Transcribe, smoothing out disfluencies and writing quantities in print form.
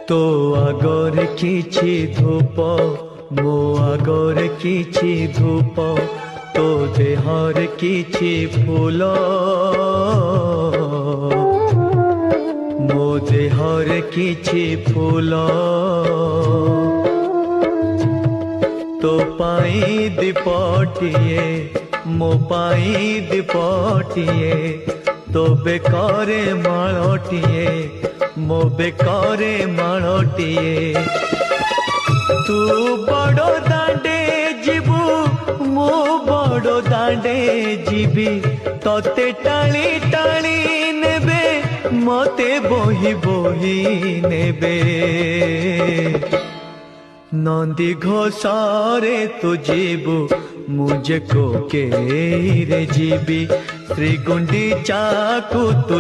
तो आगरे किछि धूप मो आगरे किछि धूप तो देहर किछि फूल मो देहर किछि फूल तो पाई दीपटिए मो पाई दीपटिए तो बेकारे माळटिए मो बेकारे माळटिए तू बड़ दांडे जीवु मो बड़ दांडे जीवी तोते टाणी टाणी नेबे मते बोही बोही नेबे नंदी घोषारे तू जीवु मुझे को के रे जीवी श्री गुंडीचा को तू